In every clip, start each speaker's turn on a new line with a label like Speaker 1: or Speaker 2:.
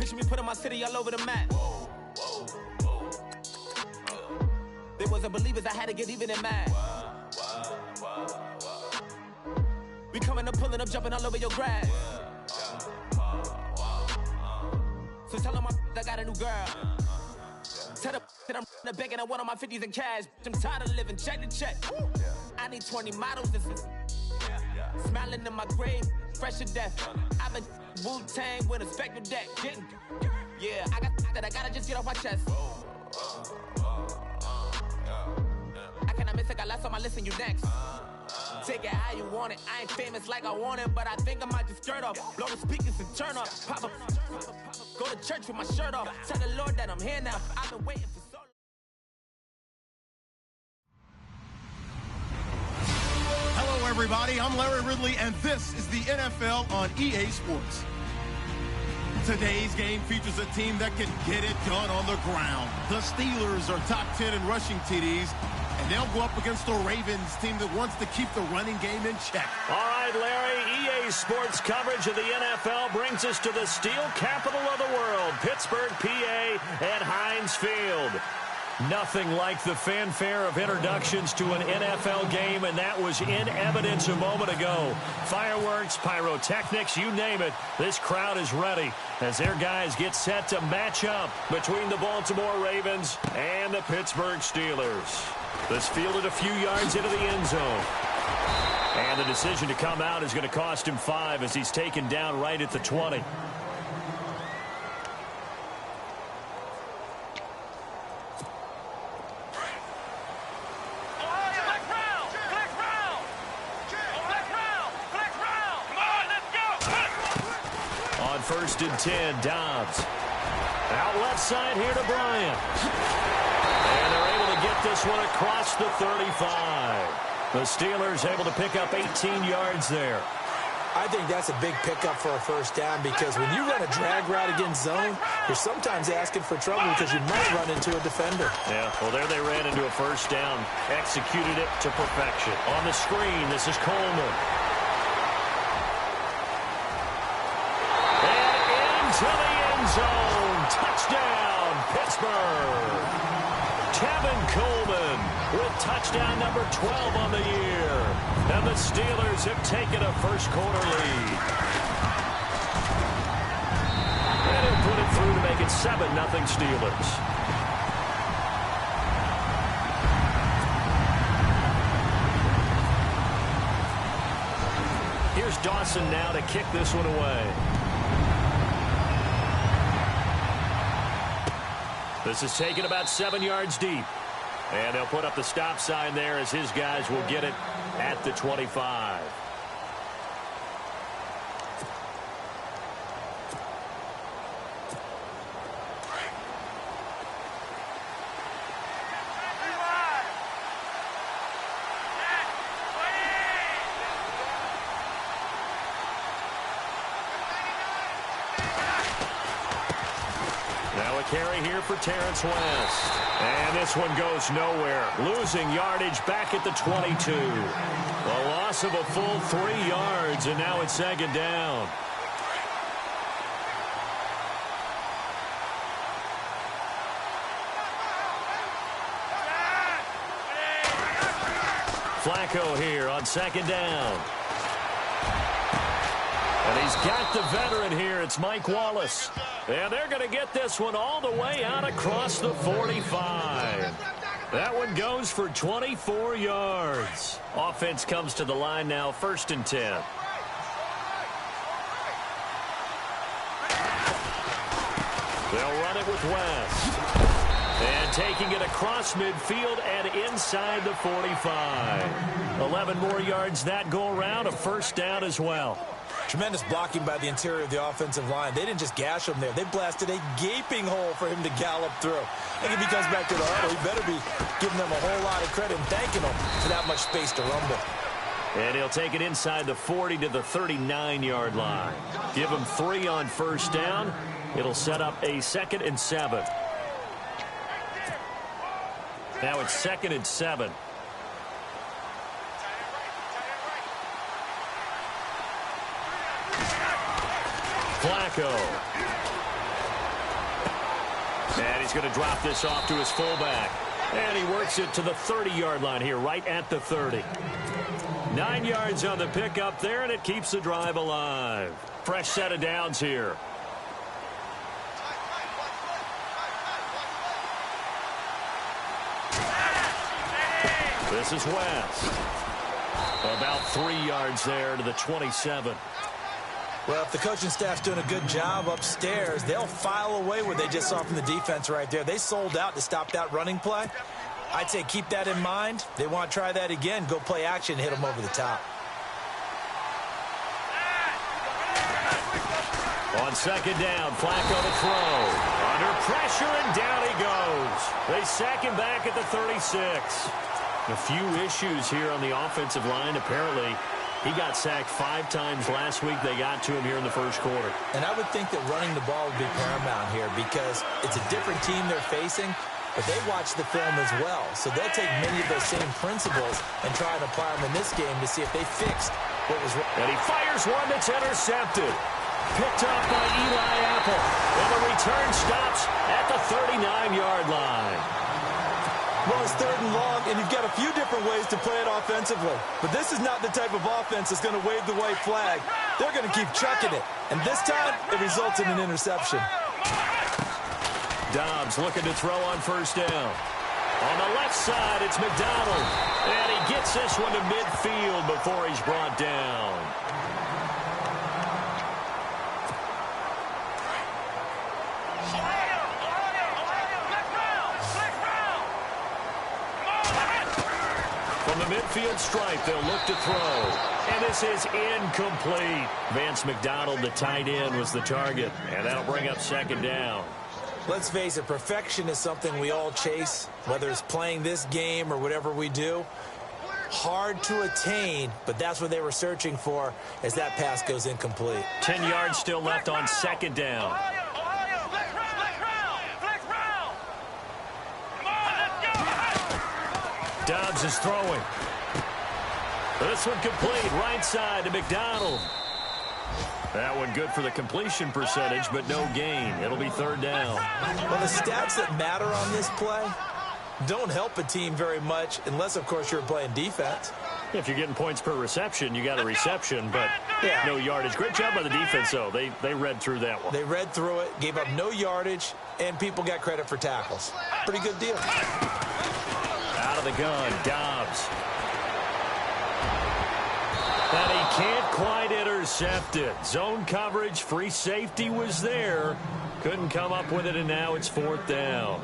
Speaker 1: Picture me putting my city all over the map. They wasn't believers, I had to get even in mad. We coming up, pulling up, jumping all over your grass. So tell them I got a new girl. Tell them that I'm in the bank and I want all my 50s in cash. I'm tired of living check to check. I need 20 models. This is smiling in my grave, fresh to death. I've been Wu-Tang with a spectral deck. Yeah, I got that I gotta just get off my chest. I cannot miss it, got last on my list and you next. Take it how you want it. I ain't famous like I want it, but I think I might just skirt off. Blow the speakers and turn up. Pop up. Go to church with my shirt off. Tell the Lord that I'm here now. I've been waiting for so long.
Speaker 2: Hello, everybody. I'm Larry Ridley, and this is the NFL on EA Sports. Today's game features a team that can get it done on the ground. The Steelers are top 10 in rushing TDs, and they'll go up against the Ravens team that wants to keep the running game in check.
Speaker 3: All right, Larry, EA Sports coverage of the NFL brings us to the steel capital of the world, Pittsburgh, PA, at Heinz Field. Nothing like the fanfare of introductions to an NFL game, and that was in evidence a moment ago. Fireworks, pyrotechnics, you name it. This crowd is ready as their guys get set to match up between the Baltimore Ravens and the Pittsburgh Steelers. This fielded a few yards into the end zone. And the decision to come out is going to cost him 5 as he's taken down right at the 20. On 1st and 10, Dobbs. Out left side here to Bryant. And they're able to get this one across the 35. The Steelers able to pick up 18 yards there.
Speaker 4: I think that's a big pickup for a first down because when you run a drag route against zone, you're sometimes asking for trouble because you might run into a defender.
Speaker 3: Yeah, well, there they ran into a first down. Executed it to perfection. On the screen, this is Coleman. To the end zone. Touchdown, Pittsburgh. Tevin Coleman with touchdown number 12 on the year. And the Steelers have taken a first-quarter lead. And he'll put it through to make it 7-0 Steelers. Here's Dawson now to kick this one away. This is taken about 7 yards deep. And they'll put up the stop sign there as his guys will get it at the 25. Now a carry here for Terrence West. And this one goes nowhere. Losing yardage back at the 22. A loss of a full 3 yards, and now it's 2nd down. Flacco here on 2nd down. And he's got the veteran here. It's Mike Wallace. And they're going to get this one all the way out across the 45. That one goes for 24 yards. Offense comes to the line now, 1st and 10. They'll run it with West. And taking it across midfield and inside the 45. 11 more yards that go around, a first down as well.
Speaker 4: Tremendous blocking by the interior of the offensive line. They didn't just gash him there. They blasted a gaping hole for him to gallop through. I think if he comes back to the huddle, he better be giving them a whole lot of credit and thanking them for that much space to rumble.
Speaker 3: And he'll take it inside the 40 to the 39-yard line. Give him 3 on first down. It'll set up a 2nd and 7. Now it's 2nd and 7. Flacco. And he's going to drop this off to his fullback. And he works it to the 30-yard line here, right at the 30. 9 yards on the pickup there, and it keeps the drive alive. Fresh set of downs here. This is West. About 3 yards there to the 27.
Speaker 4: Well, if the coaching staff's doing a good job upstairs, they'll file away what they just saw from the defense right there. They sold out to stop that running play. I'd say keep that in mind. They want to try that again. Go play action, hit them over the top.
Speaker 3: On second down, Flacco to throw. Under pressure, and down he goes. They sack him back at the 36. A few issues here on the offensive line. Apparently, he got sacked 5 times last week. They got to him here in the first quarter.
Speaker 4: And I would think that running the ball would be paramount here because it's a different team they're facing, but they watch the film as well. So they'll take many of those same principles and try and apply them in this game to see if they fixed what was wrong.
Speaker 3: And he fires one that's intercepted. Picked up by Eli Apple. And the return stops at the 39-yard line.
Speaker 4: Well, it's 3rd and long, and you've got a few different ways to play it offensively. But this is not the type of offense that's going to wave the white flag. They're going to keep chucking it. And this time, it results in an interception.
Speaker 3: Dobbs looking to throw on first down. On the left side, it's McDonald. And he gets this one to midfield before he's brought down. From the midfield stripe, they'll look to throw. And this is incomplete. Vance McDonald, the tight end, was the target. And that'll bring up second down.
Speaker 4: Let's face it, perfection is something we all chase, whether it's playing this game or whatever we do. Hard to attain, but that's what they were searching for as that pass goes incomplete.
Speaker 3: 10 yards still left on second down. Dobbs is throwing. This one complete, right side to McDonald. That one good for the completion percentage, but no gain. It'll be third down.
Speaker 4: Well, the stats that matter on this play don't help a team very much unless, of course, you're playing defense.
Speaker 3: If you're getting points per reception, you got a reception, but no yardage. Great job by the defense, though. They read through that one.
Speaker 4: They read through it, gave up no yardage, and people got credit for tackles. Pretty good deal.
Speaker 3: Out of the gun, Dobbs. And he can't quite intercept it. Zone coverage, free safety was there. Couldn't come up with it, and now it's fourth down.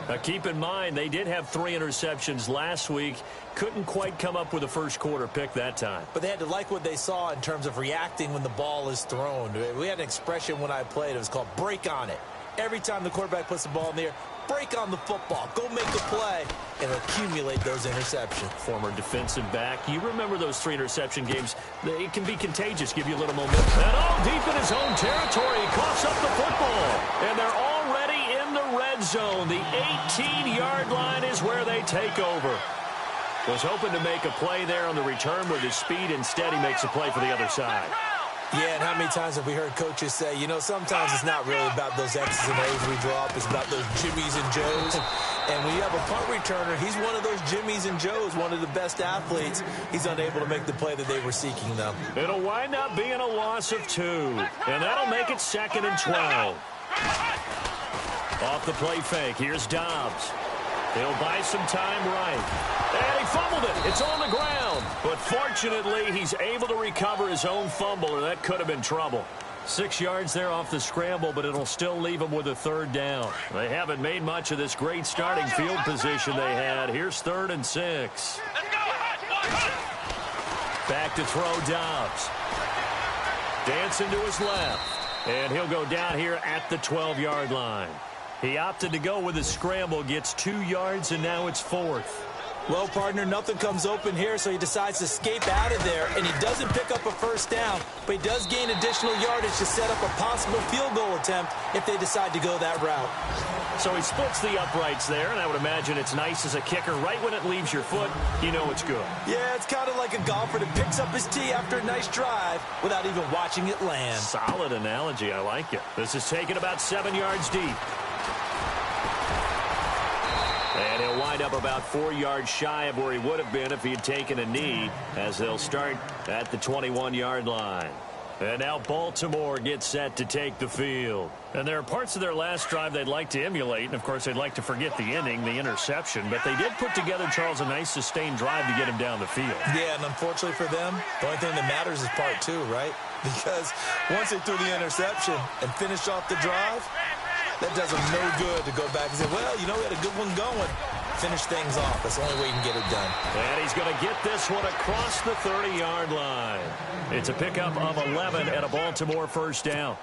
Speaker 3: Now keep in mind, they did have 3 interceptions last week. Couldn't quite come up with a first quarter pick that time.
Speaker 4: But they had to like what they saw in terms of reacting when the ball is thrown. We had an expression when I played. It was called break on it. Every time the quarterback puts the ball in the air, break on the football. Go make a play and accumulate those interceptions.
Speaker 3: Former defensive back. You remember those 3 interception games. It can be contagious, give you a little momentum. And all deep in his own territory. He coughs up the football. And they're already in the red zone. The 18-yard line is where they take over. Was hoping to make a play there on the return with his speed. Instead, he makes a play for the other side.
Speaker 4: Yeah, and how many times have we heard coaches say, you know, sometimes it's not really about those X's and O's we draw up. It's about those Jimmies and Joes. And when you have a punt returner, he's one of those Jimmies and Joes, one of the best athletes. He's unable to make the play that they were seeking, though.
Speaker 3: It'll wind up being a loss of 2. And that'll make it 2nd and 12. Off the play fake, here's Dobbs. He'll buy some time right. And he fumbled it. It's on the ground. But fortunately, he's able to recover his own fumble, or that could have been trouble. 6 yards there off the scramble, but it'll still leave him with a third down. They haven't made much of this great starting field position they had. Here's 3rd and 6. Back to throw Dobbs. Dancing to his left. And he'll go down here at the 12-yard line. He opted to go with a scramble, gets 2 yards, and now it's 4th.
Speaker 4: Well, partner, nothing comes open here, so he decides to escape out of there, and he doesn't pick up a first down, but he does gain additional yardage to set up a possible field goal attempt if they decide to go that route.
Speaker 3: So he splits the uprights there, and I would imagine it's nice as a kicker. Right when it leaves your foot, you know it's good.
Speaker 4: Yeah, it's kind of like a golfer that picks up his tee after a nice drive without even watching it land.
Speaker 3: Solid analogy. I like it. This is taken about 7 yards deep. wind up about 4 yards shy of where he would have been if he had taken a knee, as they'll start at the 21-yard line. And now Baltimore gets set to take the field. And there are parts of their last drive they'd like to emulate. And, of course, they'd like to forget the inning, the interception. But they did put together, Charles, a nice sustained drive to get him down the field.
Speaker 4: Yeah, and unfortunately for them, the only thing that matters is part 2, right? Because once they threw the interception and finished off the drive, that does them no good to go back and say, well, you know, we had a good one going. Finish things off. That's the only way you can get it done.
Speaker 3: And he's going to get this one across the 30-yard line. It's a pickup of 11 and a Baltimore first down.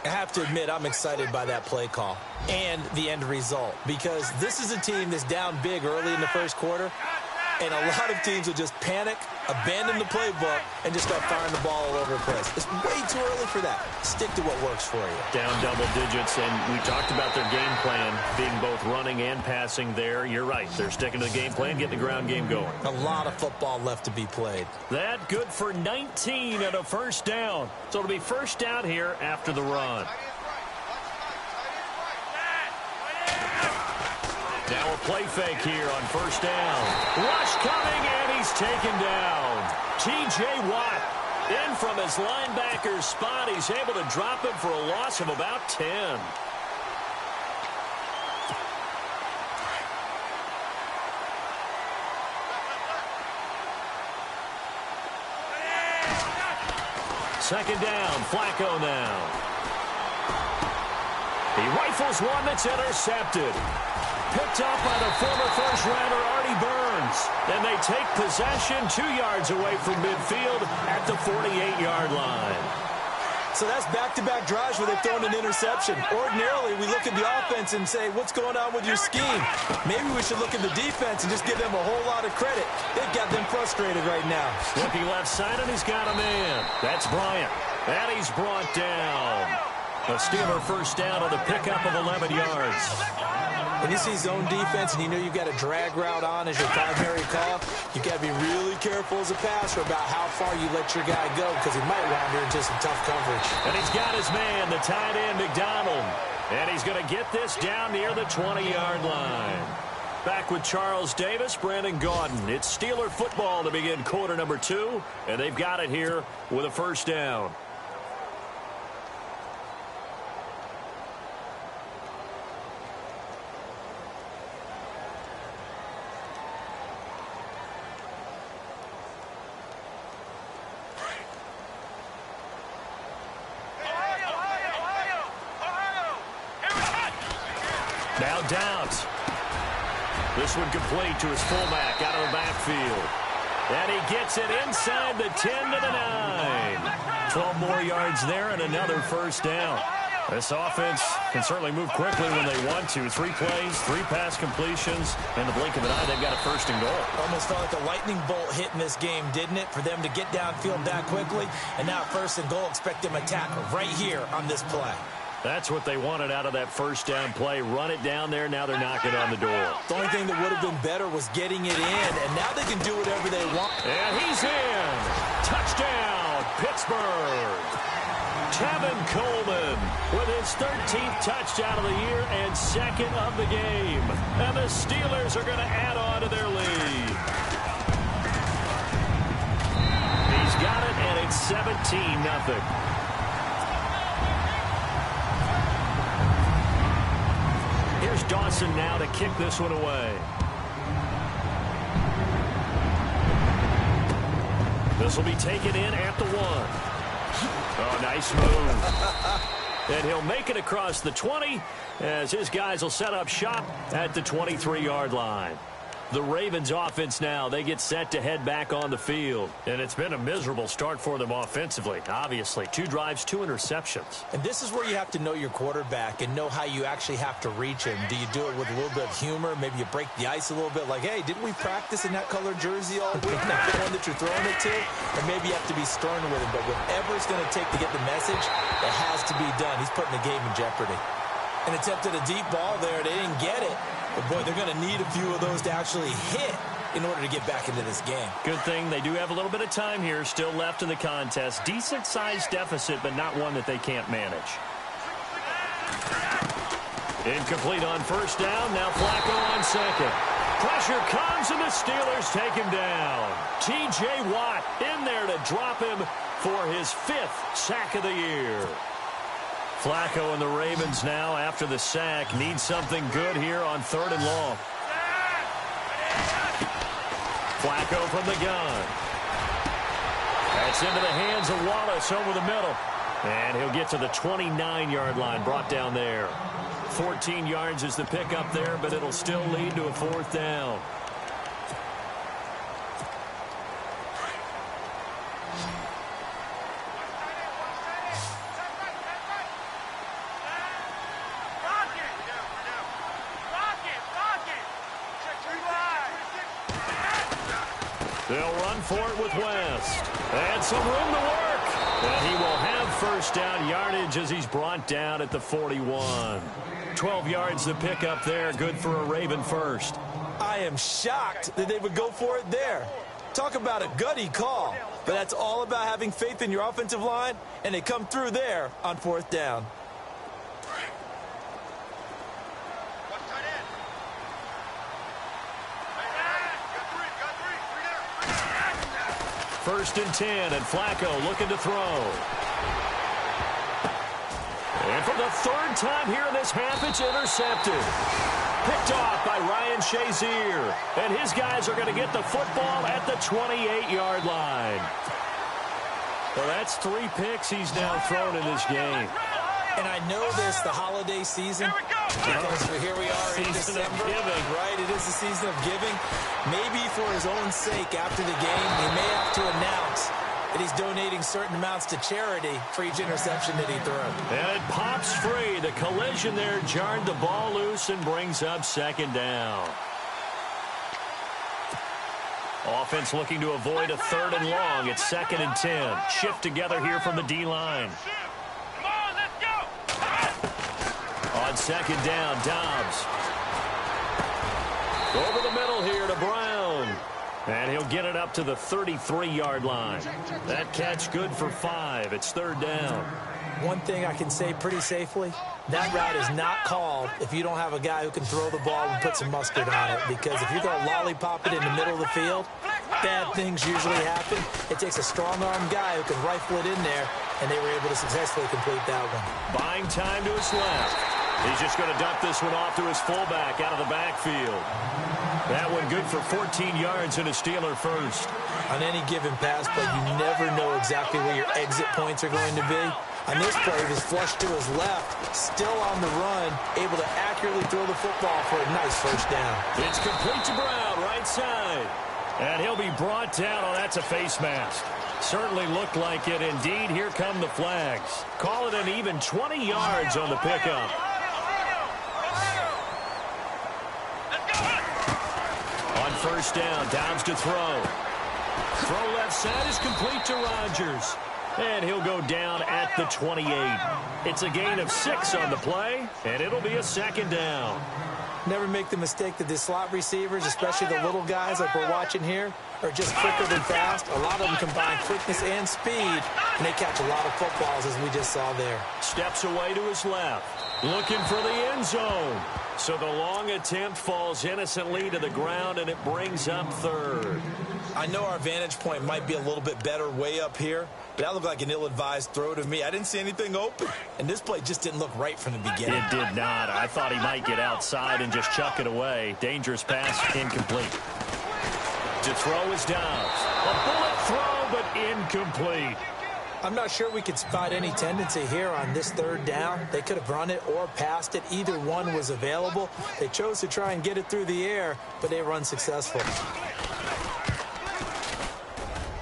Speaker 4: I have to admit, I'm excited by that play call and the end result, because this is a team that's down big early in the first quarter, and a lot of teams will just panic, abandon the playbook, and just start firing the ball all over the place. It's way too early for that. Stick to what works for you.
Speaker 3: Down double digits, and we talked about their game plan being both running and passing there. You're right. They're sticking to the game plan, getting the ground game going.
Speaker 4: A lot of football left to be played.
Speaker 3: That good for 19 and a first down. So it'll be first down here after the run. Now a play fake here on first down. Rush coming, and he's taken down. T.J. Watt in from his linebacker spot. He's able to drop him for a loss of about 10. Second down, Flacco now. He rifles one that's intercepted. Picked up by the former first-rounder Artie Burns. And they take possession 2 yards away from midfield at the 48-yard line.
Speaker 4: So that's back-to-back drives where they've thrown an interception. Ordinarily, we look at the offense and say, what's going on with your scheme? Maybe we should look at the defense and just give them a whole lot of credit. They've got them frustrated right now.
Speaker 3: Looking left side, and he's got a man. That's Bryant. And he's brought down. A Steeler first down on the pickup of 11 yards.
Speaker 4: When you see zone defense and you know you've got a drag route on as your primary call, you've got to be really careful as a passer about how far you let your guy go, because he might wander into some tough coverage.
Speaker 3: And he's got his man, the tight end, McDonald. And he's going to get this down near the 20-yard line. Back with Charles Davis, Brandon Gaudin. It's Steeler football to begin quarter number 2, and they've got it here with a first down. Now Downs. This one complete to his fullback out of the backfield. And he gets it inside the 10 to the 9. 12 more yards there and another first down. This offense can certainly move quickly when they want to. 3 plays, 3 pass completions. In the blink of an eye, they've got a first and goal.
Speaker 4: Almost felt like a lightning bolt hit in this game, didn't it? For them to get downfield that quickly. And now first and goal, expect them to tackle right here on this play.
Speaker 3: That's what they wanted out of that first down play. Run it down there. Now they're knocking on the door.
Speaker 4: The only thing that would have been better was getting it in, and now they can do whatever they want.
Speaker 3: And he's in. Touchdown, Pittsburgh. Tevin Coleman with his 13th touchdown of the year and 2nd of the game. And the Steelers are going to add on to their lead. He's got it, and it's 17-0. Here's Dawson now to kick this one away. This will be taken in at the 1. Oh, nice move. And he'll make it across the 20 as his guys will set up shop at the 23-yard line. The Ravens offense now, they get set to head back on the field. And it's been a miserable start for them offensively. Obviously, 2 drives, 2 interceptions.
Speaker 4: And this is where you have to know your quarterback and know how you actually have to reach him. Do you do it with a little bit of humor? Maybe you break the ice a little bit like, hey, didn't we practice in that colored jersey all week? Not the one that you're throwing it to? Or maybe you have to be stern with him. But whatever it's going to take to get the message, it has to be done. He's putting the game in jeopardy. And attempted a deep ball there. They didn't get it. But, boy, they're going to need a few of those to actually hit in order to get back into this game.
Speaker 3: Good thing they do have a little bit of time here still left in the contest. Decent-sized deficit, but not one that they can't manage. Incomplete on first down. Now Flacco on second. Pressure comes, and the Steelers take him down. T.J. Watt in there to drop him for his 5th sack of the year. Flacco and the Ravens now, after the sack, need something good here on 3rd and long. Flacco from the gun. That's into the hands of Wallace over the middle. And he'll get to the 29-yard line, brought down there. 14 yards is the pickup there, but it'll still lead to a 4th down. They'll run for it with West. And some room to work. And he will have 1st down yardage as he's brought down at the 41. 12 yards to pick up there. Good for a Raven first.
Speaker 4: I am shocked that they would go for it there. Talk about a gutty call. But that's all about having faith in your offensive line. And they come through there on 4th down.
Speaker 3: First and 10, and Flacco looking to throw. And for the 3rd time here in this half, it's intercepted. Picked off by Ryan Shazier. And his guys are going to get the football at the 28-yard line. Well, that's 3 picks he's now thrown in this game.
Speaker 4: And I know this, the holiday season, because here we are in December, right? It is the season of giving. Maybe for his own sake, after the game, he may have to announce that he's donating certain amounts to charity for each interception that he threw.
Speaker 3: And it pops free. The collision there jarred the ball loose and brings up 2nd down. Offense looking to avoid a 3rd and long. It's 2nd and 10. Shift together here from the D-line. On 2nd down, Dobbs. Over the middle here to Brown. And he'll get it up to the 33-yard line. That catch good for 5. It's 3rd down.
Speaker 4: One thing I can say pretty safely, that route is not called if you don't have a guy who can throw the ball and put some mustard on it. Because if you're going to lollipop it in the middle of the field, bad things usually happen. It takes a strong-arm guy who can rifle it in there, and they were able to successfully complete that one.
Speaker 3: Buying time to his left. He's just going to dump this one off to his fullback out of the backfield. That one good for 14 yards and a Steeler first.
Speaker 4: On any given pass play, you never know exactly where your exit points are going to be. On this play, he was flushed to his left, still on the run, able to accurately throw the football for a nice 1st down.
Speaker 3: It's complete to Brown, right side. And he'll be brought down. Oh, that's a face mask. Certainly looked like it. Indeed, here come the flags. Call it an even 20 yards on the pickup. On 1st down, Downs to throw. Throw left side is complete to Rodgers. And he'll go down at the 28. It's a gain of 6 on the play, and it'll be a 2nd down.
Speaker 4: Never make the mistake that the slot receivers, especially the little guys like we're watching here, are just quicker than fast. A lot of them combine quickness and speed, and they catch a lot of footballs, as we just saw there.
Speaker 3: Steps away to his left. Looking for the end zone. So the long attempt falls innocently to the ground, and it brings up 3rd.
Speaker 4: I know our vantage point might be a little bit better way up here, but that looked like an ill-advised throw to me. I didn't see anything open, and this play just didn't look right from the beginning.
Speaker 3: It did not. I thought he might get outside and just chuck it away. Dangerous pass, incomplete. To throw is Dobbs. A bullet throw, but incomplete.
Speaker 4: I'm not sure we could spot any tendency here on this 3rd down. They could have run it or passed it. Either one was available. They chose to try and get it through the air, but they were unsuccessful.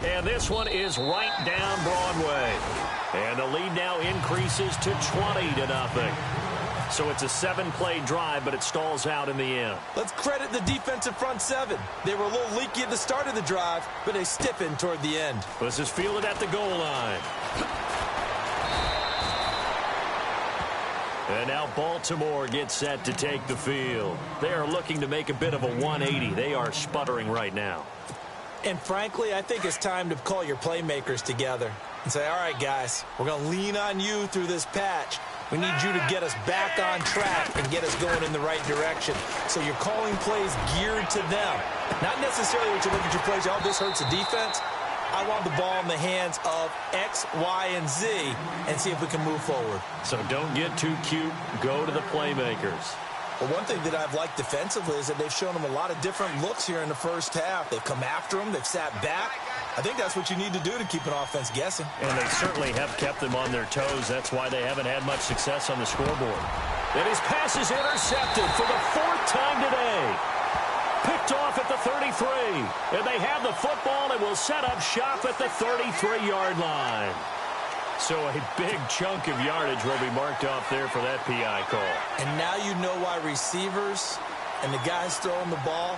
Speaker 3: And this one is right down Broadway. And the lead now increases to 20-0. So it's a 7-play drive, but it stalls out in the end.
Speaker 4: Let's credit the defensive front 7. They were a little leaky at the start of the drive, but they stiffened toward the end.
Speaker 3: This is fielded at the goal line. And now Baltimore gets set to take the field. They are looking to make a bit of a 180. They are sputtering right now.
Speaker 4: And frankly, I think it's time to call your playmakers together and say, all right, guys, we're going to lean on you through this patch. We need you to get us back on track and get us going in the right direction. So you're calling plays geared to them. Not necessarily when you look at your plays, oh, this hurts the defense. I want the ball in the hands of X, Y, and Z and see if we can move forward.
Speaker 3: So don't get too cute. Go to the playmakers.
Speaker 4: Well, one thing that I've liked defensively is that they've shown them a lot of different looks here in the first half. They've come after them. They've sat back. I think that's what you need to do to keep an offense guessing. And they certainly have kept them on their toes. That's why they haven't had much success on the scoreboard. And his pass is intercepted for the 4th time today. Picked off at the 33. And they have the football and will set up shop at the 33-yard line. So a big chunk of yardage will be marked off there for that PI call. And now you know why receivers and the guys throwing the ball,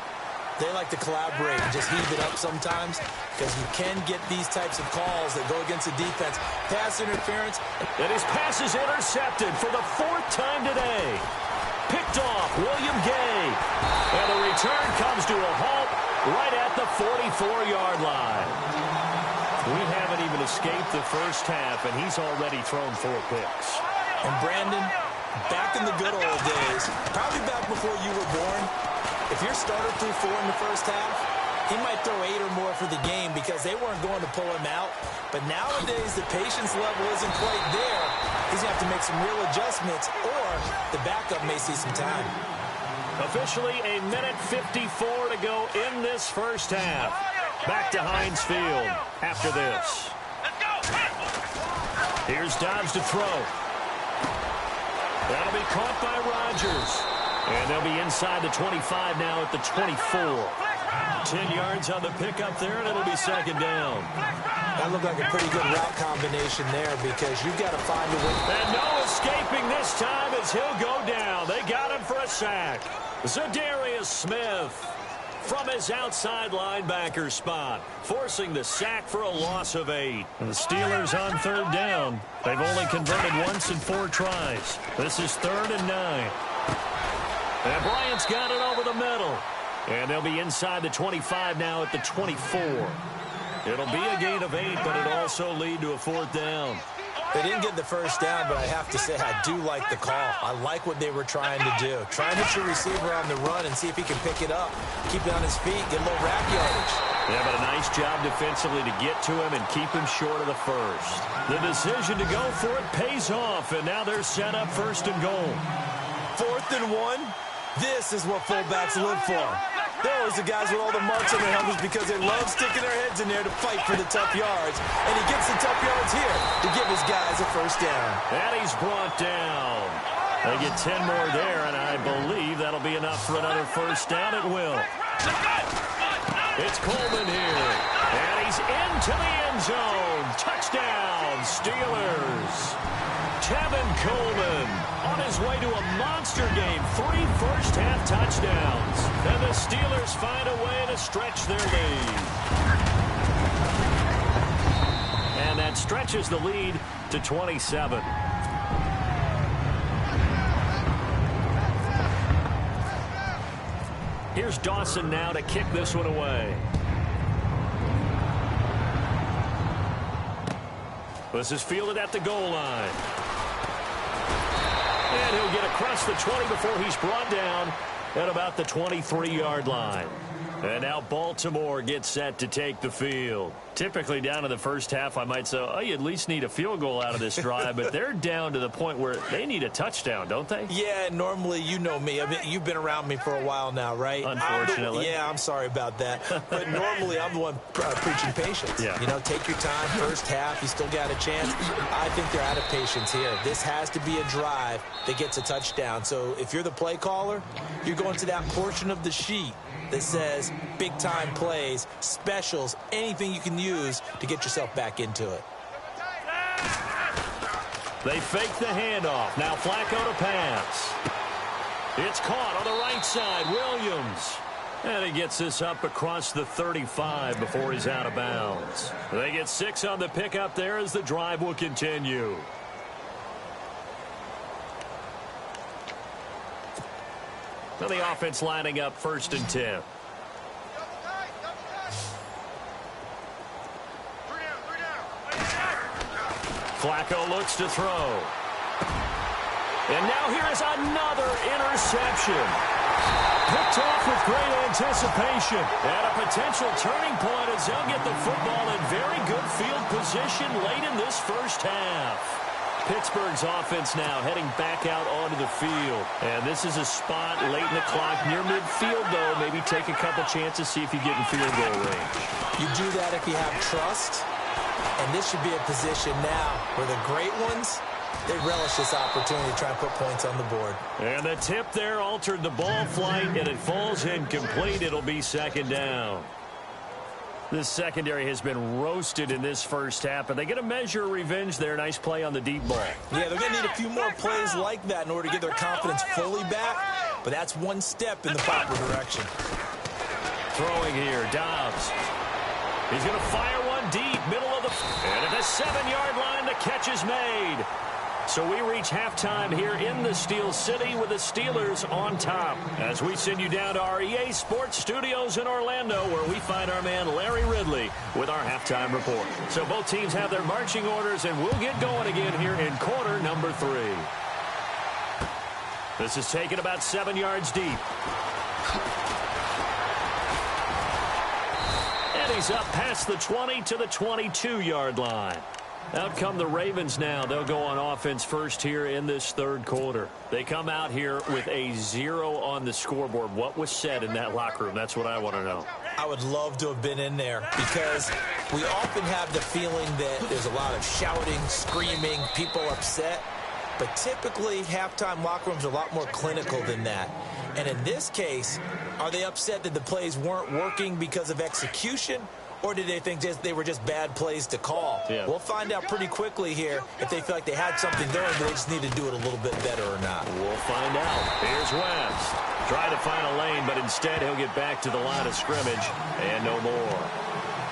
Speaker 4: they like to collaborate and just heave it up sometimes, because you can get these types of calls that go against the defense. Pass interference. And his pass is intercepted for the 4th time today. Picked off, William Gay. And the return comes to a halt right at the 44-yard line. We haven't even escaped the first half, and he's already thrown 4 picks. And Brandon, back in the good old days, probably back before you were born, if your starter threw 4 in the first half, he might throw 8 or more for the game because they weren't going to pull him out. But nowadays, the patience level isn't quite there. He's going to have to make some real adjustments, or the backup may see some time. Officially, a minute 54 to go in this first half. Back to Heinz Field after this. Here's Dobbs to throw. That'll be caught by Rodgers. And they'll be inside the 25 now at the 24. 10 yards on the pickup there, and it'll be 2nd down. That looked like a pretty good route combination there, because you've got to find a way. And no escaping this time as he'll go down. They got him for a sack. Zadarius Smith from his outside linebacker spot, forcing the sack for a loss of 8. And the Steelers on 3rd down. They've only converted once in 4 tries. This is 3rd and 9. And Bryant's got it over the middle. And they'll be inside the 25 now at the 24. It'll be a gain of 8, but it'll also lead to a 4th down. They didn't get the first down, but I have to say I do like the call. I like what they were trying to do. Try and hit your receiver on the run and see if he can pick it up. Keep it on his feet, get a little rack yardage. Yeah, but a nice job defensively to get to him and keep him short of the first. The decision to go for it pays off, and now they're set up 1st and goal. 4th and 1. This is what fullbacks live for. They're always the guys with all the marks on their helmets because they love sticking their heads in there to fight for the tough yards. And he gets the tough yards here to give his guys a 1st down. And he's brought down. They get 10 more there, and I believe that'll be enough for another 1st down. It will. It's Coleman here. And he's into the end zone. Touchdown, Steelers. Tevin Coleman on his way to a monster game. 3 first-half touchdowns. And the Steelers find a way to stretch their lead. And that stretches the lead to 27. Here's Dawson now to kick this one away. This is fielded at the goal line. And he'll get across the 20 before he's brought down at about the 23-yard line. And now Baltimore gets set to take the field. Typically down in the first half, I might say, oh, you at least need a field goal out of this drive. But they're down to the point where they need a touchdown, don't they? Yeah, normally, you know me. I mean, you've been around me for a while now, right? Unfortunately. I'm sorry about that. But normally, I'm the one preaching patience. Yeah. You know, take your time. First half, you still got a chance. I think they're out of patience here. This has to be a drive that gets a touchdown. So if you're the play caller, you're going to that portion of the sheet that says big-time plays, specials, anything you can use to get yourself back into it. They fake the handoff. Now Flacco to pass. It's caught on the right side. Williams. And he gets this up across the 35 before he's out of bounds. They get 6 on the pickup there as the drive will continue. Now the offense lining up 1st and 10. Flacco looks to throw.
Speaker 3: And now here is another interception. Picked off with great anticipation. And a potential turning point as they'll get the football in very good field position late in this first half. Pittsburgh's offense now heading back out onto the field. And this is a spot late in the clock near midfield, though. Maybe take a couple chances, see if you get in field goal range.
Speaker 4: You do that if you have trust. And this should be a position now where the great ones, they relish this opportunity to try and put points on the board.
Speaker 3: And the tip there altered the ball flight, and it falls incomplete. It'll be second down. This secondary has been roasted in this first half, but they get a measure of revenge there. Nice play on the deep ball.
Speaker 4: Yeah, they're going to need a few more plays like that in order to get their confidence fully back, but that's one step in the proper direction.
Speaker 3: Throwing here, Dobbs. He's going to fire one deep, middle of the... And at the 7-yard line, the catch is made. So we reach halftime here in the Steel City with the Steelers on top. As we send you down to our EA Sports Studios in Orlando, where we find our man Larry Ridley with our halftime report. So both teams have their marching orders, and we'll get going again here in quarter number 3. This is taken about 7 yards deep. And he's up past the 20 to the 22-yard line. Out come the Ravens now. They'll go on offense first here in this third quarter. They come out here with a 0 on the scoreboard. What was said in that locker room? That's what I want to know.
Speaker 4: I would love to have been in there because we often have the feeling that there's a lot of shouting, screaming, people upset. But typically, halftime locker rooms are a lot more clinical than that. And in this case, are they upset that the plays weren't working because of execution? Or did they think they were just bad plays to call?
Speaker 3: Yeah.
Speaker 4: We'll find out pretty quickly here if they feel like they had something going, but they just need to do it a little bit better or not.
Speaker 3: We'll find out. Here's West. Try to find a lane, but instead he'll get back to the line of scrimmage and no more.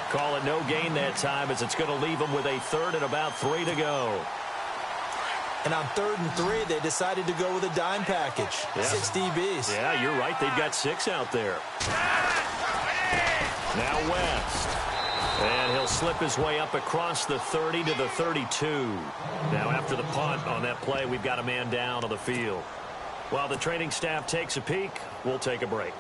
Speaker 3: Call it no gain that time as it's going to leave them with a 3rd and about 3 to go.
Speaker 4: And on 3rd and 3, they decided to go with a dime package. Yeah. 6 DBs.
Speaker 3: Yeah, you're right. They've got 6 out there. Now West. And he'll slip his way up across the 30 to the 32. Now after the punt on that play, we've got a man down on the field. While the training staff takes a peek, we'll take a break.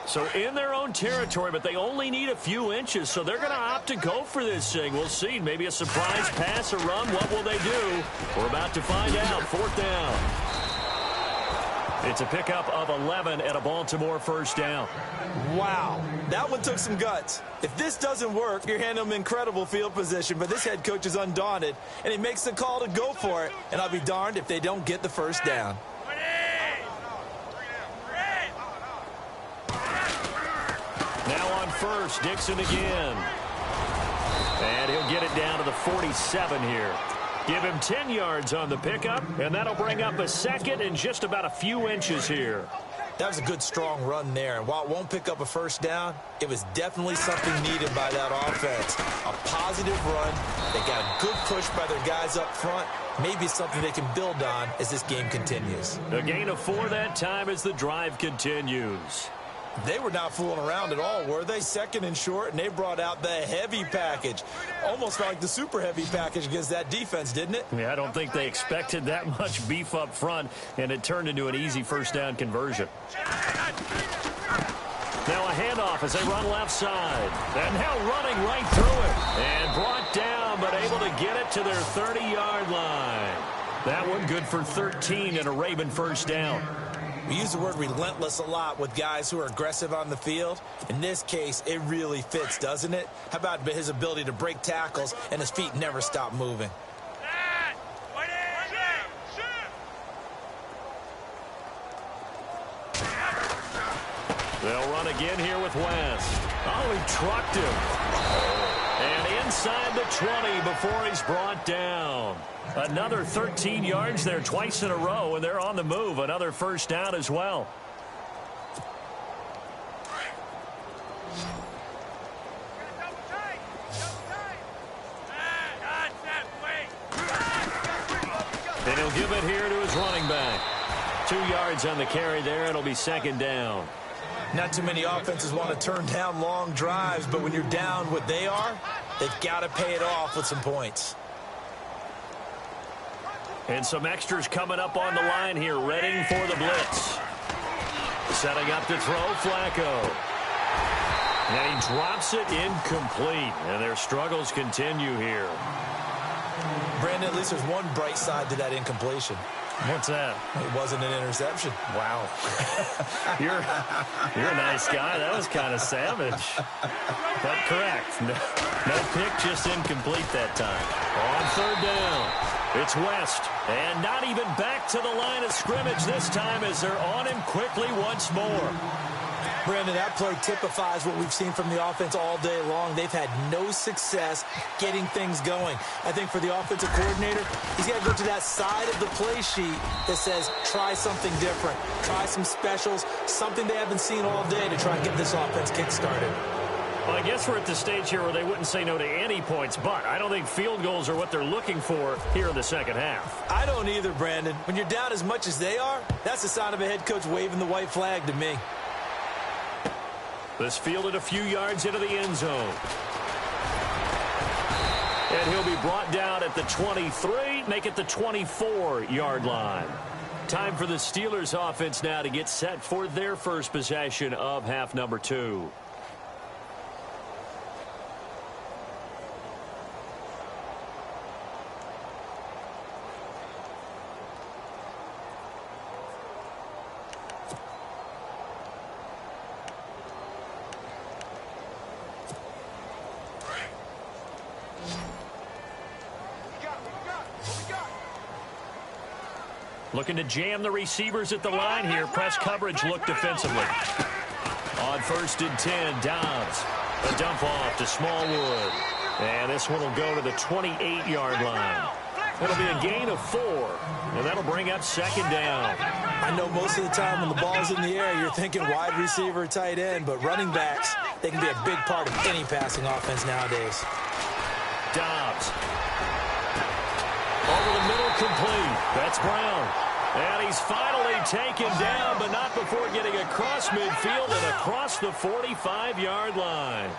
Speaker 3: So in their own territory, but they only need a few inches, so they're going to opt to go for this thing. We'll see. Maybe a surprise pass, a run. What will they do? We're about to find out. 4th down. It's a pickup of 11 at a Baltimore first down.
Speaker 4: Wow, that one took some guts. If this doesn't work, you're handing them incredible field position, but this head coach is undaunted, and he makes the call to go for it, and I'll be darned if they don't get the first down.
Speaker 3: Now on first, Dixon again. And he'll get it down to the 47 here. Give him 10 yards on the pickup, and that'll bring up a 2nd and just about a few inches here.
Speaker 4: That was a good, strong run there. And while it won't pick up a first down, it was definitely something needed by that offense. A positive run. They got a good push by their guys up front. Maybe something they can build on as this game continues.
Speaker 3: A gain of 4 that time as the drive continues.
Speaker 4: They were not fooling around at all, were they? 2nd and short, and they brought out the heavy package. Almost like the super heavy package against that defense, didn't it?
Speaker 3: Yeah, I don't think they expected that much beef up front, and it turned into an easy first down conversion. Now a handoff as they run left side. And now running right through it. And brought down, but able to get it to their 30-yard line. That one good for 13 and a Raven first down.
Speaker 4: We use the word relentless a lot with guys who are aggressive on the field. In this case, it really fits, doesn't it? How about his ability to break tackles and his feet never stop moving?
Speaker 3: They'll run again here with West. Oh, he trucked him. And inside the 20 before he's brought down. Another 13 yards there twice in a row, and they're on the move. Another first down as well. And he'll give it here to his running back. 2 yards on the carry there. It'll be 2nd down.
Speaker 4: Not too many offenses want to turn down long drives, but when you're down what they are, they've got to pay it off with some points.
Speaker 3: And some extras coming up on the line here, readying for the blitz. Setting up to throw, Flacco. And he drops it incomplete. And their struggles continue here.
Speaker 4: Brandon, at least there's one bright side to that incompletion.
Speaker 3: What's that?
Speaker 4: It wasn't an interception.
Speaker 3: Wow. You're a nice guy. That was kind of savage. But correct. No pick, just incomplete that time. On third down, it's West. And not even back to the line of scrimmage this time as they're on him quickly once more.
Speaker 4: Brandon, that play typifies what we've seen from the offense all day long. They've had no success getting things going. I think for the offensive coordinator, he's got to go to that side of the play sheet that says, try something different. Try some specials, something they haven't seen all day to try and get this offense kick-started.
Speaker 3: Well, I guess we're at the stage here where they wouldn't say no to any points, but I don't think field goals are what they're looking for here in the second half.
Speaker 4: I don't either, Brandon. When you're down as much as they are, that's the sign of a head coach waving the white flag to me.
Speaker 3: This fielded a few yards into the end zone. And he'll be brought down at the 23, make it the 24-yard line. Time for the Steelers offense now to get set for their first possession of half number 2. Looking to jam the receivers at the line here. Press coverage look defensively. On first and 10, Dobbs. A dump off to Smallwood. And this one will go to the 28-yard line. It'll be a gain of 4. And that'll bring up second down.
Speaker 4: I know most of the time when the ball's in the air, you're thinking wide receiver, tight end. But running backs, they can be a big part of any passing offense nowadays.
Speaker 3: Dobbs. Over the middle, complete. That's Brown. And he's finally taken down, but not before getting across midfield and across the 45-yard line.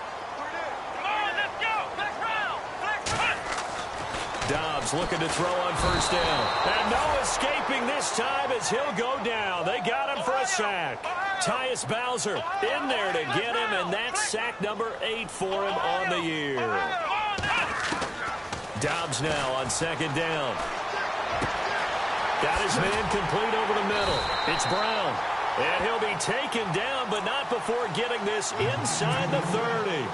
Speaker 3: Dobbs looking to throw on first down. And no escaping this time as he'll go down. They got him for a sack. Tyus Bowser in there to get him, and that's sack number 8 for him on the year. Dobbs now on second down. Got his man complete over the middle. It's Brown. And he'll be taken down, but not before getting this inside the 30.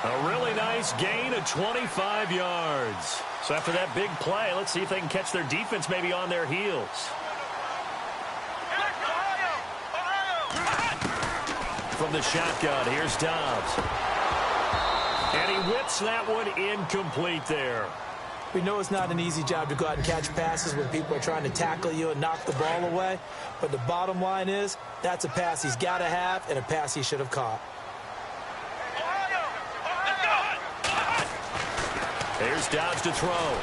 Speaker 3: A really nice gain of 25 yards. So after that big play, let's see if they can catch their defense maybe on their heels. From the shotgun, here's Dobbs. And he whips that one incomplete there.
Speaker 4: We know it's not an easy job to go out and catch passes when people are trying to tackle you and knock the ball away. But the bottom line is, that's a pass he's got to have and a pass he should have caught.
Speaker 3: Here's Dobbs to throw.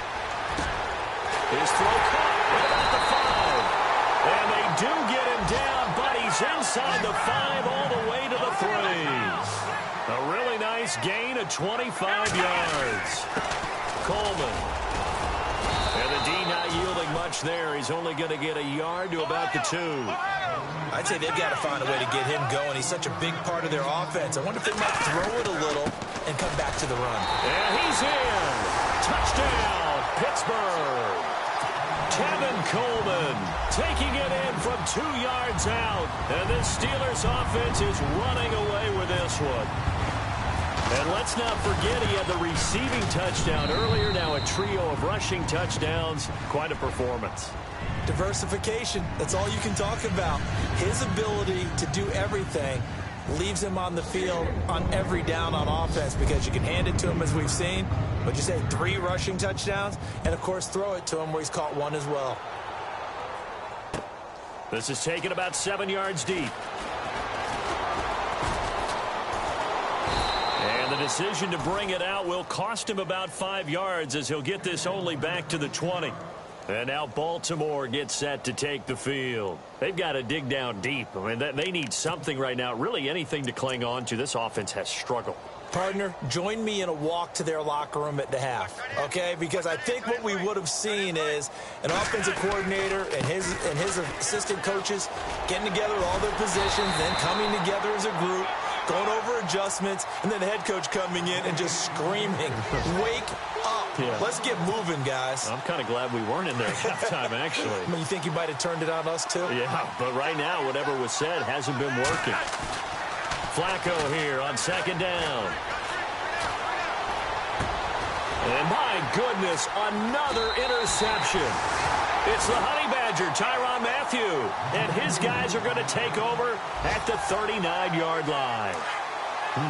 Speaker 3: His throw caught at the 5. And they do get him down, but he's inside the 5 all the way to the 3. A really nice gain of 25 yards. Coleman. And the D not yielding much there. He's only going to get a yard to about the 2.
Speaker 4: I'd say they've got to find a way to get him going. He's such a big part of their offense. I wonder if they might throw it a little and come back to the run.
Speaker 3: And he's in. Touchdown, Pittsburgh. Tevin Coleman taking it in from 2 yards out. And this Steelers offense is running away with this one. And let's not forget he had the receiving touchdown earlier. Now a trio of rushing touchdowns. Quite a performance.
Speaker 4: Diversification, that's all you can talk about. His ability to do everything leaves him on the field on every down on offense because you can hand it to him as we've seen. But you say 3 rushing touchdowns and, of course, throw it to him where he's caught 1 as well.
Speaker 3: This is taken about 7 yards deep. And the decision to bring it out will cost him about 5 yards as he'll get this only back to the 20. And now Baltimore gets set to take the field. They've got to dig down deep. I mean, they need something right now, really anything to cling on to. This offense has struggled.
Speaker 4: Partner, join me in a walk to their locker room at the half, okay? Because I think what we would have seen is an offensive coordinator and his assistant coaches getting together with all their positions, then coming together as a group, going over adjustments, and then the head coach coming in and just screaming, wake up. Yeah. Let's get moving, guys.
Speaker 3: I'm kind of glad we weren't in there at halftime, actually.
Speaker 4: I mean, you think you might have turned it on us, too?
Speaker 3: Yeah, but right now, whatever was said hasn't been working. Flacco here on second down. And my goodness, another interception. It's the Honey Badger, Tyrann Mathieu. And his guys are going to take over at the 39-yard line.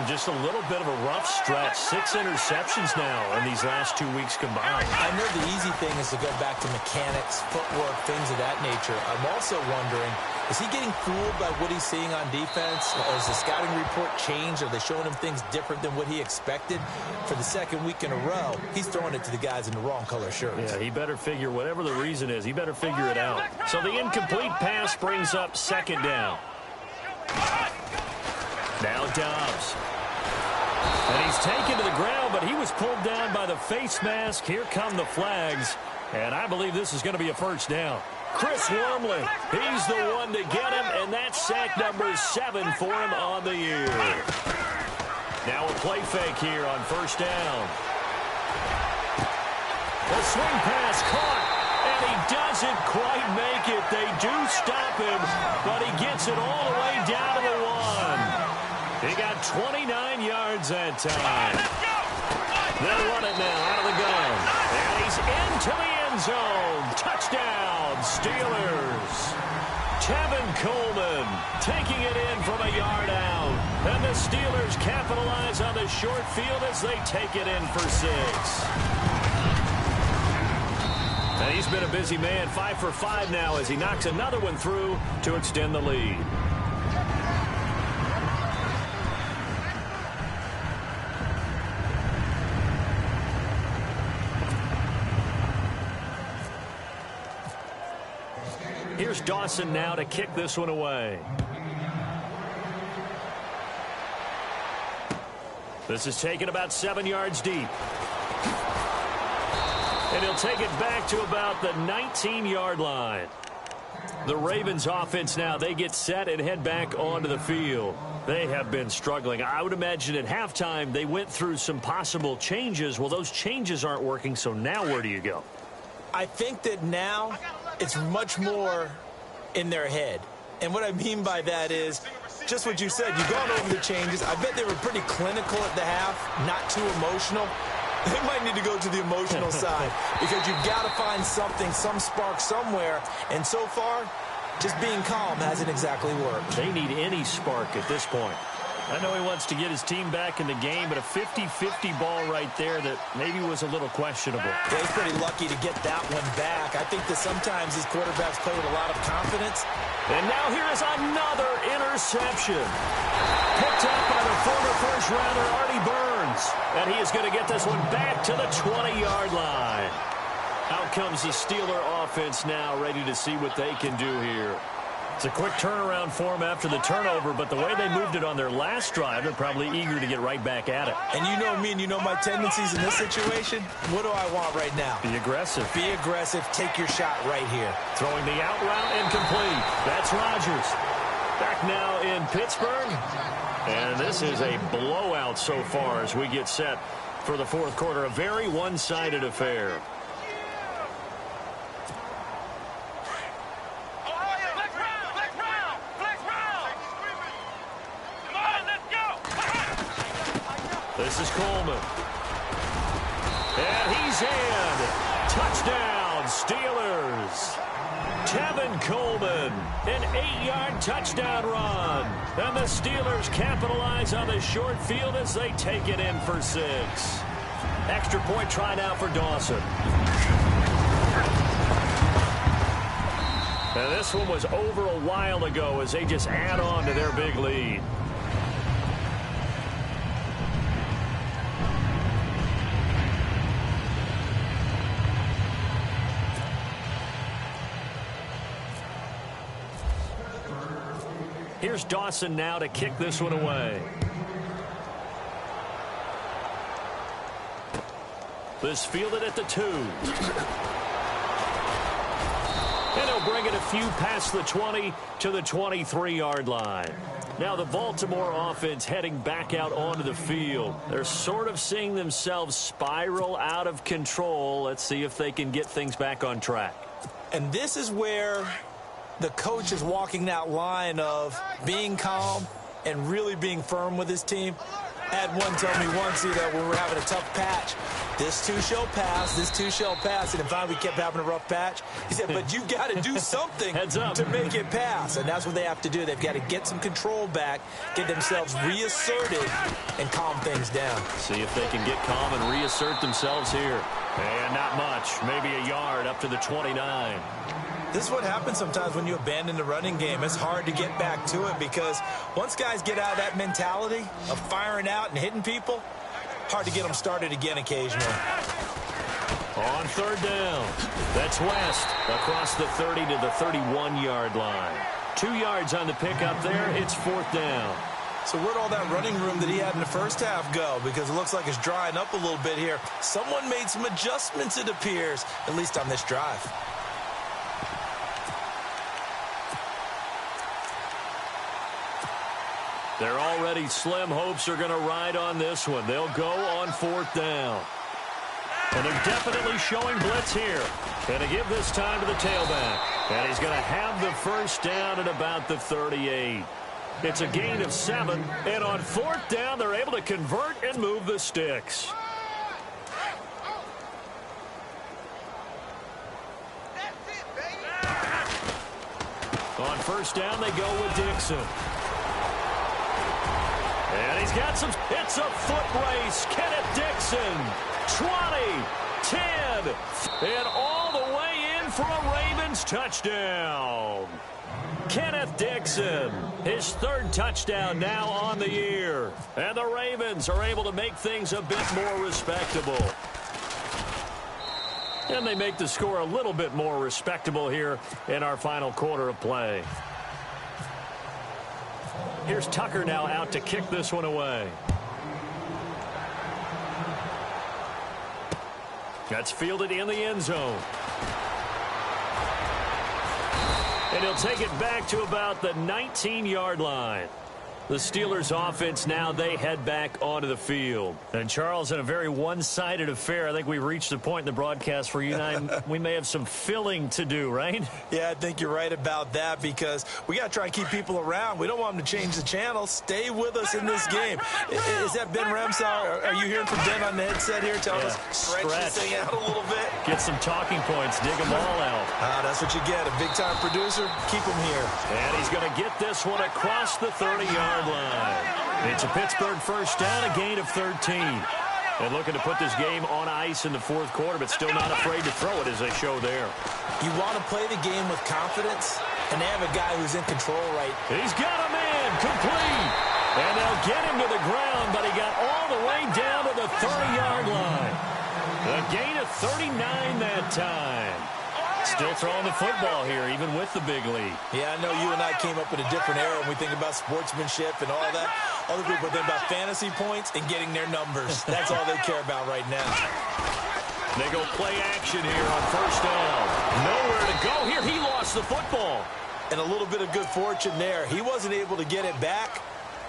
Speaker 3: Just a little bit of a rough stretch. 6 interceptions now in these last 2 weeks combined.
Speaker 4: I know the easy thing is to go back to mechanics, footwork, things of that nature. I'm also wondering, is he getting fooled by what he's seeing on defense? Has the scouting report changed? Are they showing him things different than what he expected? For the second week in a row, he's throwing it to the guys in the wrong color shirts.
Speaker 3: Yeah, he better figure, whatever the reason is, he better figure it out. So the incomplete pass brings up second down. Now Dobbs. And he's taken to the ground, but he was pulled down by the face mask. Here come the flags. And I believe this is going to be a first down. Chris Wormley, he's the one to get him, and that's sack number 7 for him on the year. Now a play fake here on first down. The swing pass caught, and he doesn't quite make it. They do stop him, but he gets it all the way down to the 1. He got 29 yards that time. They'll run it now out of the gun. And he's into the end zone. Touchdown, Steelers. Tevin Coleman taking it in from a yard out. And the Steelers capitalize on the short field as they take it in for 6. And he's been a busy man, 5 for 5 now as he knocks another one through to extend the lead. Here's Dawson now to kick this one away. This is taken about 7 yards deep. And he'll take it back to about the 19-yard line. The Ravens offense now, they get set and head back onto the field. They have been struggling. I would imagine at halftime they went through some possible changes. Well, those changes aren't working, so now where do you go?
Speaker 4: I think that now it's much more in their head. And what I mean by that is just what you said. You've gone over the changes. I bet they were pretty clinical at the half, not too emotional. They might need to go to the emotional side because you've got to find something, some spark somewhere. And so far, just being calm hasn't exactly worked.
Speaker 3: They need any spark at this point. I know he wants to get his team back in the game, but a 50-50 ball right there that maybe was a little questionable.
Speaker 4: Yeah, he's pretty lucky to get that one back. I think that sometimes these quarterbacks play with a lot of confidence.
Speaker 3: And now here is another interception. Picked up by the former first-rounder, Artie Burns. And he is going to get this one back to the 20-yard line. Out comes the Steeler offense now, ready to see what they can do here. It's a quick turnaround for them after the turnover, but the way they moved it on their last drive, they're probably eager to get right back at it.
Speaker 4: And you know me and you know my tendencies in this situation. What do I want right now?
Speaker 3: Be aggressive.
Speaker 4: Be aggressive. Take your shot right here.
Speaker 3: Throwing the out route incomplete. That's Rodgers. Back now in Pittsburgh. And this is a blowout so far as we get set for the fourth quarter. A very one-sided affair. This is Coleman. And he's in. Touchdown, Steelers. Tevin Coleman, an 8-yard touchdown run. And the Steelers capitalize on the short field as they take it in for 6. Extra point try now for Dawson. And this one was over a while ago as they just add on to their big lead. Here's Dawson now to kick this one away. This fielded at the 2. And he'll bring it a few past the 20 to the 23-yard line. Now the Baltimore offense heading back out onto the field. They're sort of seeing themselves spiral out of control. Let's see if they can get things back on track.
Speaker 4: And this is where the coach is walking that line of being calm and really being firm with his team. I had one tell me once, when we were having a tough patch, this too shall pass, this too shall pass. And finally we kept having a rough patch. He said, but you got to do something to make it pass. And that's what they have to do. They've got to get some control back, get themselves reasserted, and calm things down.
Speaker 3: See if they can get calm and reassert themselves here. And not much, maybe a yard up to the 29.
Speaker 4: This is what happens sometimes when you abandon the running game. It's hard to get back to it because once guys get out of that mentality of firing out and hitting people, hard to get them started again occasionally.
Speaker 3: On third down, that's West across the 30 to the 31-yard line. 2 yards on the pickup there. It's 4th down.
Speaker 4: So where'd all that running room that he had in the first half go? Because it looks like it's drying up a little bit here. Someone made some adjustments, it appears, at least on this drive.
Speaker 3: They're already slim hopes are going to ride on this one. They'll go on 4th down. And they're definitely showing blitz here. And to give this time to the tailback. And he's going to have the first down at about the 38. It's a gain of 7. And on 4th down, they're able to convert and move the sticks. On first down, they go with Dixon. And he's got some. It's a foot race. Kenneth Dixon. 20, 10, and all the way in for a Ravens touchdown. Kenneth Dixon, his 3rd touchdown now on the year. And the Ravens are able to make things a bit more respectable. And they make the score a little bit more respectable here in our final quarter of play. Here's Tucker now out to kick this one away. That's fielded in the end zone. And he'll take it back to about the 19-yard line. The Steelers offense now, they head back onto the field. And Charles, in a very one-sided affair, I think we've reached the point in the broadcast where you and I, we may have some filling to do, right?
Speaker 4: Yeah, I think you're right about that because we got to try and keep people around. We don't want them to change the channel. Stay with us in this game. Is that Ben Ramsau? Are you hearing from Ben on the headset here? Telling us stretch this thing out a little bit.
Speaker 3: Get some talking points. Dig them all out.
Speaker 4: That's what you get. A big-time producer. Keep him here.
Speaker 3: And he's going to get this one across the 30-yard line. It's a Pittsburgh first down, a gain of 13. And looking to put this game on ice in the 4th quarter, but still not afraid to throw it as they show there.
Speaker 4: You want to play the game with confidence, and they have a guy who's in control right.
Speaker 3: He's got a man complete. And they'll get him to the ground, but he got all the way down to the 30-yard line. A gain of 39 that time. Still throwing the football here, even with the big lead.
Speaker 4: Yeah, I know you and I came up in a different era when we think about sportsmanship and all that. Other people think about fantasy points and getting their numbers. That's all they care about right now.
Speaker 3: They go play action here on first down. Nowhere to go here. He lost the football.
Speaker 4: And a little bit of good fortune there. He wasn't able to get it back,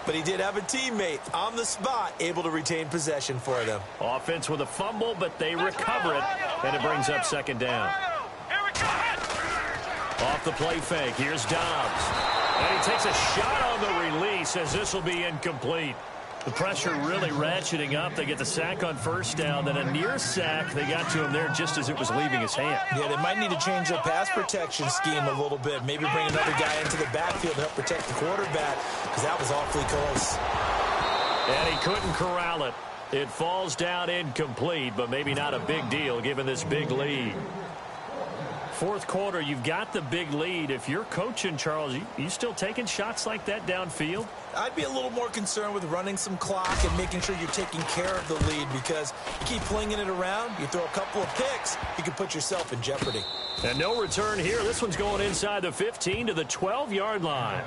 Speaker 4: but he did have a teammate on the spot able to retain possession for them.
Speaker 3: Offense with a fumble, but they recover it, and it brings up second down. Off the play fake, here's Dobbs. And he takes a shot on the release as this will be incomplete. The pressure really ratcheting up. They get the sack on first down, then a near sack. They got to him there just as it was leaving his hand.
Speaker 4: Yeah, they might need to change their pass protection scheme a little bit. Maybe bring another guy into the backfield to help protect the quarterback because that was awfully close.
Speaker 3: And he couldn't corral it. It falls down incomplete, but maybe not a big deal given this big lead. 4th quarter, you've got the big lead. If you're coaching, Charles, you still taking shots like that downfield?
Speaker 4: I'd be a little more concerned with running some clock and making sure you're taking care of the lead because you keep flinging it around, you throw a couple of picks, you can put yourself in jeopardy.
Speaker 3: And no return here. This one's going inside the 15 to the 12-yard line.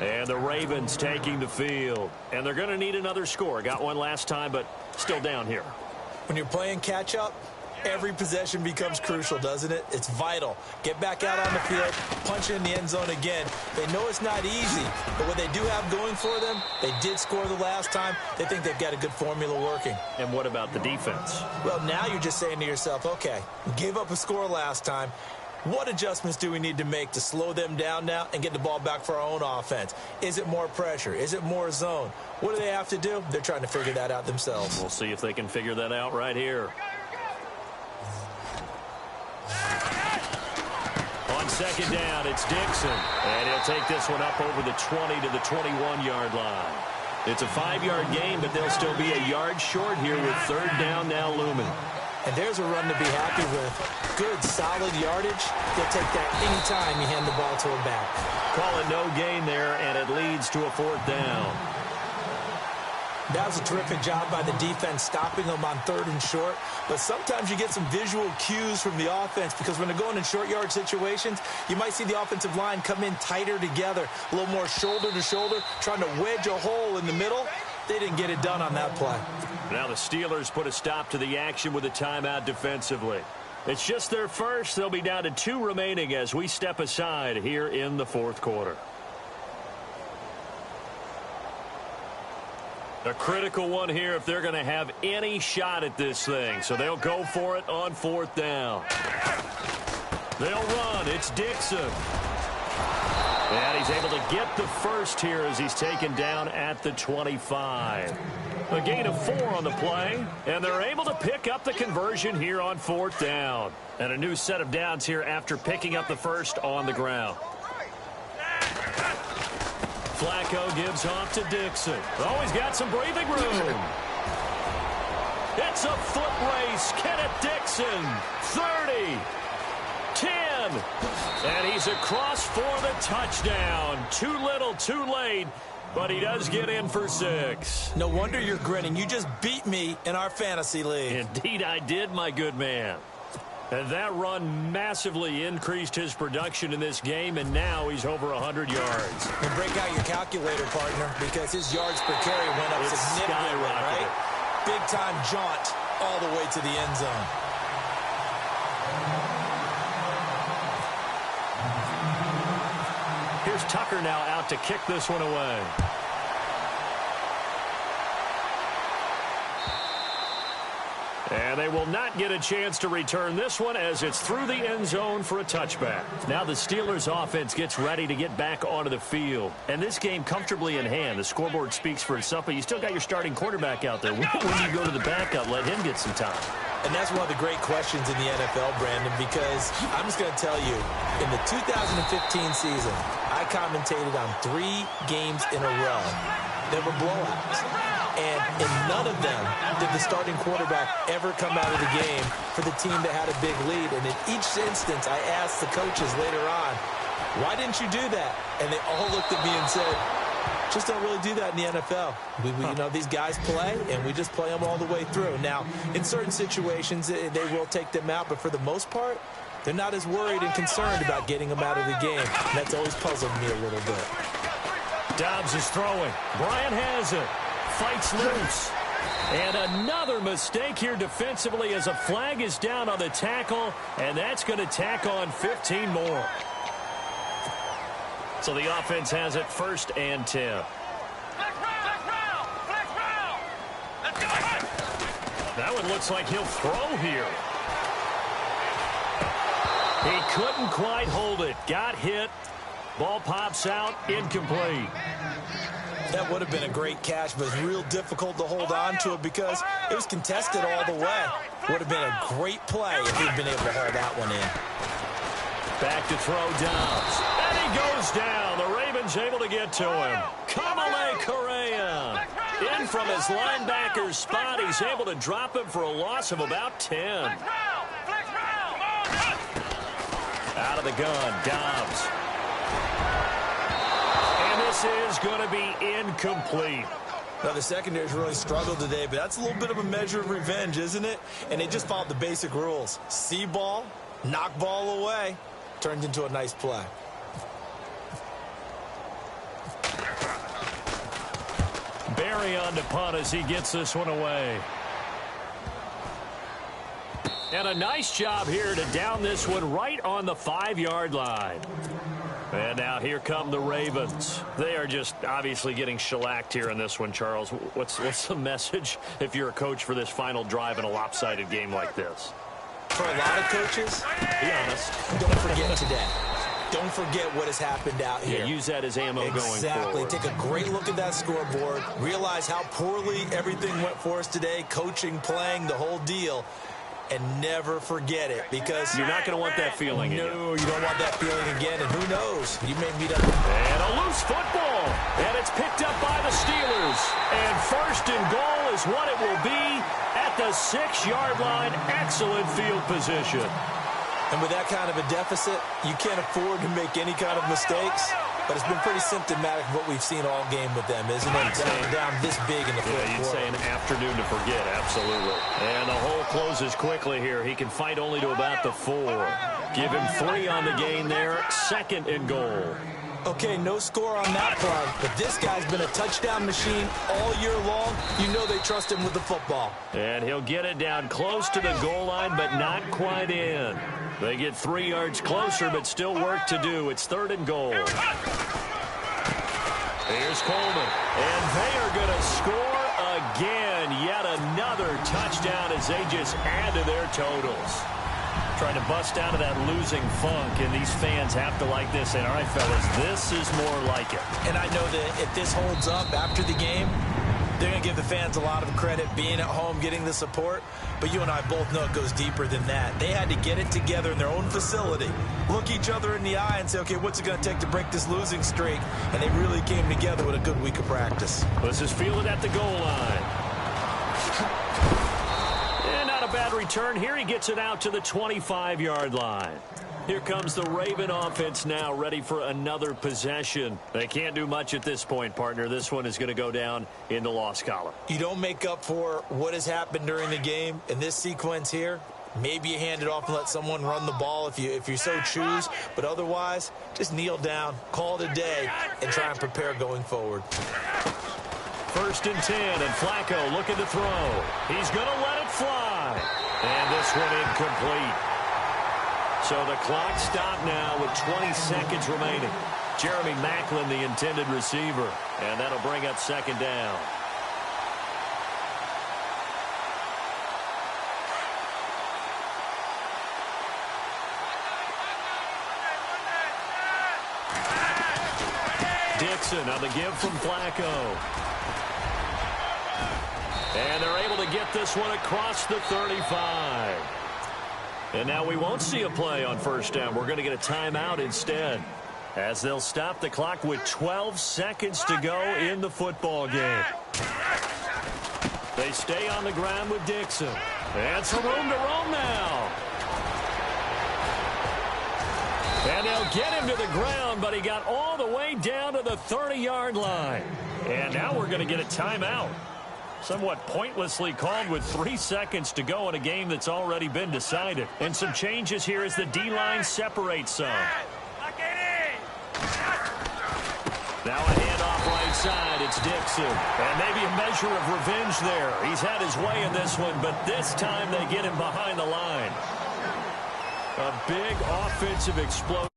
Speaker 3: And the Ravens taking the field. And they're going to need another score. Got one last time, but still down here.
Speaker 4: When you're playing catch-up, every possession becomes crucial, doesn't it? It's vital. Get back out on the field, punch in the end zone again. They know it's not easy, but what they do have going for them, they did score the last time. They think they've got a good formula working.
Speaker 3: And what about the defense?
Speaker 4: Well, now you're just saying to yourself, okay, we gave up a score last time. What adjustments do we need to make to slow them down now and get the ball back for our own offense? Is it more pressure? Is it more zone? What do they have to do? They're trying to figure that out themselves.
Speaker 3: We'll see if they can figure that out right here. On second down, it's Dixon. And he'll take this one up over the 20 to the 21-yard line. It's a 5-yard gain, but they'll still be a yard short here with third down now looming.
Speaker 4: And there's a run to be happy with. Good, solid yardage. They'll take that anytime you hand the ball to a back.
Speaker 3: Call it no gain there, and it leads to a fourth down.
Speaker 4: That was a terrific job by the defense stopping them on third and short. But sometimes you get some visual cues from the offense because when they're going in short yard situations, you might see the offensive line come in tighter together, a little more shoulder to shoulder, trying to wedge a hole in the middle. They didn't get it done on that play.
Speaker 3: Now the Steelers put a stop to the action with a timeout defensively. It's just their first. They'll be down to 2 remaining as we step aside here in the fourth quarter. A critical one here if they're going to have any shot at this thing. So they'll go for it on fourth down. They'll run. It's Dixon. And he's able to get the first here as he's taken down at the 25. A gain of 4 on the play, and they're able to pick up the conversion here on fourth down. And a new set of downs here after picking up the first on the ground. Flacco gives off to Dixon. Oh, he's got some breathing room. It's a foot race. Kenneth Dixon, 30. 10. And he's across for the touchdown. Too little, too late. But he does get in for 6.
Speaker 4: No wonder you're grinning. You just beat me in our fantasy league.
Speaker 3: Indeed I did, my good man. And that run massively increased his production in this game, and now he's over 100 yards.
Speaker 4: And break out your calculator, partner, because his yards per carry went up significantly, right? Big-time jaunt all the way to the end zone.
Speaker 3: Here's Tucker now out to kick this one away. And they will not get a chance to return this one as it's through the end zone for a touchback. Now the Steelers offense gets ready to get back onto the field. And this game comfortably in hand. The scoreboard speaks for itself, but you still got your starting quarterback out there. When you go to the backup, let him get some time.
Speaker 4: And that's one of the great questions in the NFL, Brandon, because I'm just going to tell you, in the 2015 season, I commentated on 3 games in a row. They were blowouts. And in none of them did the starting quarterback ever come out of the game for the team that had a big lead. And in each instance, I asked the coaches later on, why didn't you do that? And they all looked at me and said, just don't really do that in the NFL. You know, these guys play, and we just play them all the way through. Now, in certain situations, they will take them out, but for the most part, they're not as worried and concerned about getting them out of the game. And that's always puzzled me a little bit.
Speaker 3: Dobbs is throwing. Bryant has it. Fights loose. And another mistake here defensively as a flag is down on the tackle, and that's going to tack on 15 more. So the offense has it 1st and 10. That one looks like he'll throw here. He couldn't quite hold it. Got hit. Ball pops out. Incomplete.
Speaker 4: That would have been a great catch, but it's real difficult to hold on to it because it was contested all the way. Would have been a great play if he'd been able to hold that one in.
Speaker 3: Back to throw Dobbs. And he goes down. The Ravens able to get to him. Kamale Correa. In from his linebacker's spot. He's able to drop him for a loss of about 10. Out of the gun, Dobbs. And this is going to be incomplete.
Speaker 4: Now, the secondary's really struggled today, but that's a little bit of a measure of revenge, isn't it? And they just followed the basic rules. See ball, knock ball away. Turned into a nice play.
Speaker 3: Barry on to punt as he gets this one away. And a nice job here to down this one right on the 5-yard line. And now here come the Ravens. They are just obviously getting shellacked here in this one, Charles. What's the message if you're a coach for this final drive in a lopsided game like this?
Speaker 4: For a lot of coaches, be honest, don't forget today. Don't forget what has happened out here.
Speaker 3: Yeah, use that as ammo going forward.
Speaker 4: Exactly. Take a great look at that scoreboard. Realize how poorly everything went for us today. Coaching, playing, the whole deal. And never forget it, because
Speaker 3: you're not going to want that feeling again.
Speaker 4: No, you don't want that feeling again, and who knows? You may meet up.
Speaker 3: And a loose football, and it's picked up by the Steelers. And first and goal is what it will be at the 6-yard line. Excellent field position.
Speaker 4: And with that kind of a deficit, you can't afford to make any kind of mistakes. But it's been pretty symptomatic of what we've seen all game with them, isn't it? Down this big in the fourth quarter.
Speaker 3: You'd say an afternoon to forget, absolutely. And the hole closes quickly here. He can fight only to about the 4. Give him 3 on the gain there. 2nd and goal.
Speaker 4: Okay, no score on that play, but this guy's been a touchdown machine all year long. You know they trust him with the football.
Speaker 3: And he'll get it down close to the goal line, but not quite in. They get 3 yards closer, but still work to do. It's 3rd and goal. Here's Coleman, and they are going to score again. Yet another touchdown as they just add to their totals. Trying to bust out of that losing funk, and these fans have to like this. And all right, fellas, this is more like it.
Speaker 4: And I know that if this holds up after the game, they're going to give the fans a lot of credit, being at home, getting the support. But you and I both know it goes deeper than that. They had to get it together in their own facility, look each other in the eye and say, okay, what's it going to take to break this losing streak? And they really came together with a good week of practice.
Speaker 3: This is fielded at the goal line. And not a bad return here. He gets it out to the 25-yard line. Here comes the Raven offense now, ready for another possession. They can't do much at this point, partner. This one is going to go down in the loss column.
Speaker 4: You don't make up for what has happened during the game in this sequence here. Maybe you hand it off and let someone run the ball if you so choose. But otherwise, just kneel down, call it a day, and try and prepare going forward.
Speaker 3: 1st and 10, and Flacco looking to throw. He's going to let it fly. And this one incomplete. So the clock stopped now with 20 seconds remaining. Jeremy Maclin, the intended receiver. And that'll bring up 2nd down. Dixon on the give from Flacco. And they're able to get this one across the 35. And now we won't see a play on 1st down. We're going to get a timeout instead, as they'll stop the clock with 12 seconds to go in the football game. They stay on the ground with Dixon. And some room to roam now. And they'll get him to the ground, but he got all the way down to the 30-yard line. And now we're going to get a timeout. Somewhat pointlessly called with 3 seconds to go in a game that's already been decided. And some changes here as the D-line separates some. Now a handoff right side. It's Dixon. And maybe a measure of revenge there. He's had his way in this one, but this time they get him behind the line. A big offensive explosion.